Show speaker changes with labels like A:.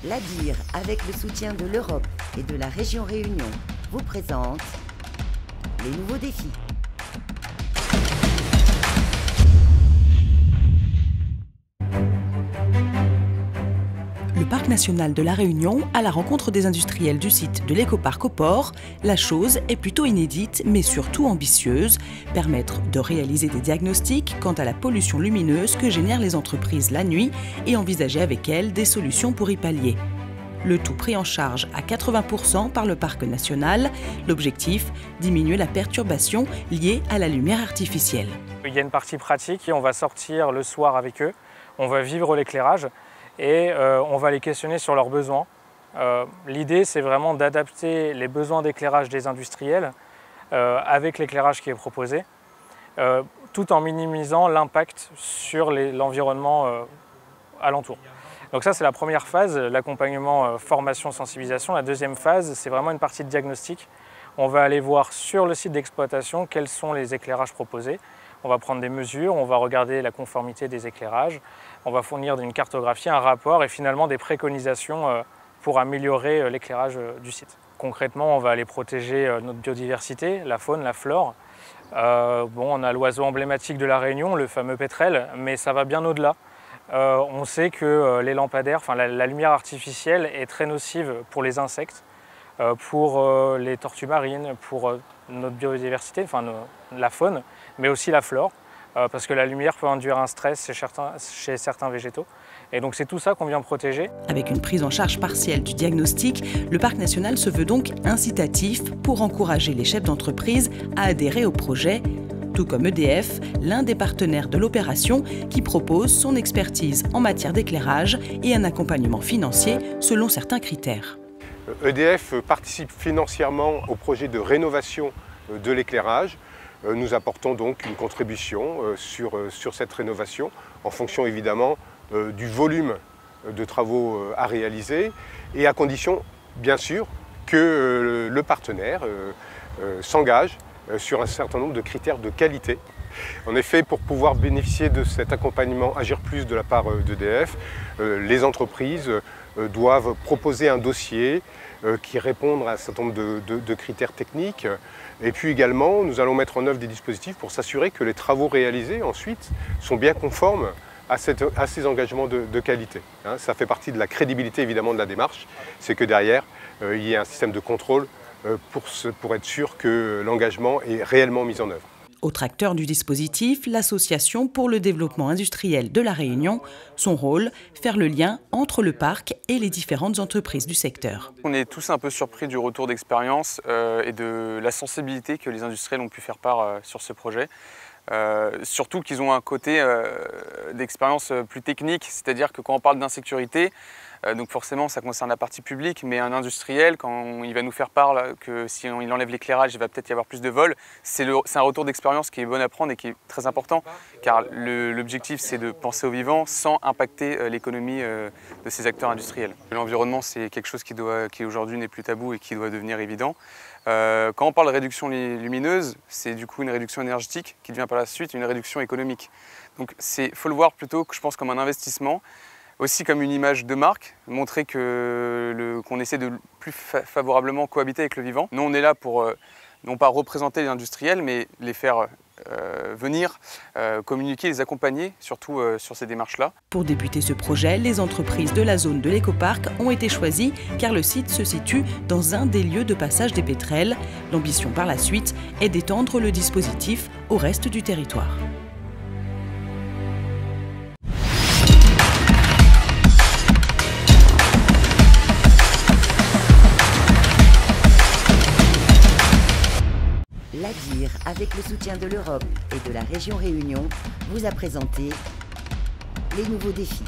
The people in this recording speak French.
A: L'ADIR, avec le soutien de l'Europe et de la région Réunion, vous présente les nouveaux défis.
B: Le Parc national de la Réunion, à la rencontre des industriels du site de l'écoparc au port, la chose est plutôt inédite, mais surtout ambitieuse, permettre de réaliser des diagnostics quant à la pollution lumineuse que génèrent les entreprises la nuit et envisager avec elles des solutions pour y pallier. Le tout pris en charge à 80% par le Parc national. L'objectif, diminuer la perturbation liée à la lumière artificielle.
C: Il y a une partie pratique, on va sortir le soir avec eux, on va vivre l'éclairage et on va les questionner sur leurs besoins. L'idée, c'est vraiment d'adapter les besoins d'éclairage des industriels avec l'éclairage qui est proposé, tout en minimisant l'impact sur l'environnement alentour. Donc ça, c'est la première phase, l'accompagnement formation-sensibilisation. La deuxième phase, c'est vraiment une partie de diagnostic. On va aller voir sur le site d'exploitation quels sont les éclairages proposés. On va prendre des mesures, on va regarder la conformité des éclairages, on va fournir une cartographie, un rapport et finalement des préconisations pour améliorer l'éclairage du site. Concrètement, on va aller protéger notre biodiversité, la faune, la flore. On a l'oiseau emblématique de la Réunion, le fameux pétrel, mais ça va bien au-delà. On sait que les lampadaires, la lumière artificielle est très nocive pour les insectes, pour les tortues marines, pour notre biodiversité, la faune, mais aussi la flore, parce que la lumière peut induire un stress chez certains végétaux. Et donc c'est tout ça qu'on vient protéger.
B: Avec une prise en charge partielle du diagnostic, le Parc national se veut donc incitatif pour encourager les chefs d'entreprise à adhérer au projet, tout comme EDF, l'un des partenaires de l'opération, qui propose son expertise en matière d'éclairage et un accompagnement financier selon certains critères.
D: EDF participe financièrement au projet de rénovation de l'éclairage. Nous apportons donc une contribution sur cette rénovation, en fonction évidemment du volume de travaux à réaliser et à condition, bien sûr, que le partenaire s'engage sur un certain nombre de critères de qualité. En effet, pour pouvoir bénéficier de cet accompagnement Agir Plus de la part d'EDF, les entreprises doivent proposer un dossier qui réponde à un certain nombre de critères techniques. Et puis également, nous allons mettre en œuvre des dispositifs pour s'assurer que les travaux réalisés ensuite sont bien conformes à ces engagements de qualité. Ça fait partie de la crédibilité évidemment de la démarche, c'est que derrière, il y ait un système de contrôle pour être sûr que l'engagement est réellement mis en œuvre.
B: Autre acteur du dispositif, l'Association pour le développement industriel de la Réunion. Son rôle, faire le lien entre le parc et les différentes entreprises du secteur.
E: On est tous un peu surpris du retour d'expérience et de la sensibilité que les industriels ont pu faire part sur ce projet. Surtout qu'ils ont un côté d'expérience plus technique, c'est-à-dire que quand on parle d'insécurité, donc forcément ça concerne la partie publique, mais un industriel, quand il va nous faire part que si il enlève l'éclairage, il va peut-être y avoir plus de vols, c'est un retour d'expérience qui est bon à prendre et qui est très important, car l'objectif c'est de penser aux vivants sans impacter l'économie de ces acteurs industriels. L'environnement, c'est quelque chose qui aujourd'hui n'est plus tabou et qui doit devenir évident. Quand on parle de réduction lumineuse, c'est du coup une réduction énergétique qui devient par la suite une réduction économique. Donc il faut le voir plutôt, je pense, comme un investissement, aussi comme une image de marque, montrer qu'on essaie de plus favorablement cohabiter avec le vivant. Nous, on est là pour non pas représenter les industriels, mais les faire venir, communiquer, les accompagner, surtout sur ces démarches-là.
B: Pour débuter ce projet, les entreprises de la zone de l'écoparc ont été choisies car le site se situe dans un des lieux de passage des pétrels. L'ambition par la suite est d'étendre le dispositif au reste du territoire.
A: L'ADIR, avec le soutien de l'Europe et de la région Réunion, vous a présenté les nouveaux défis.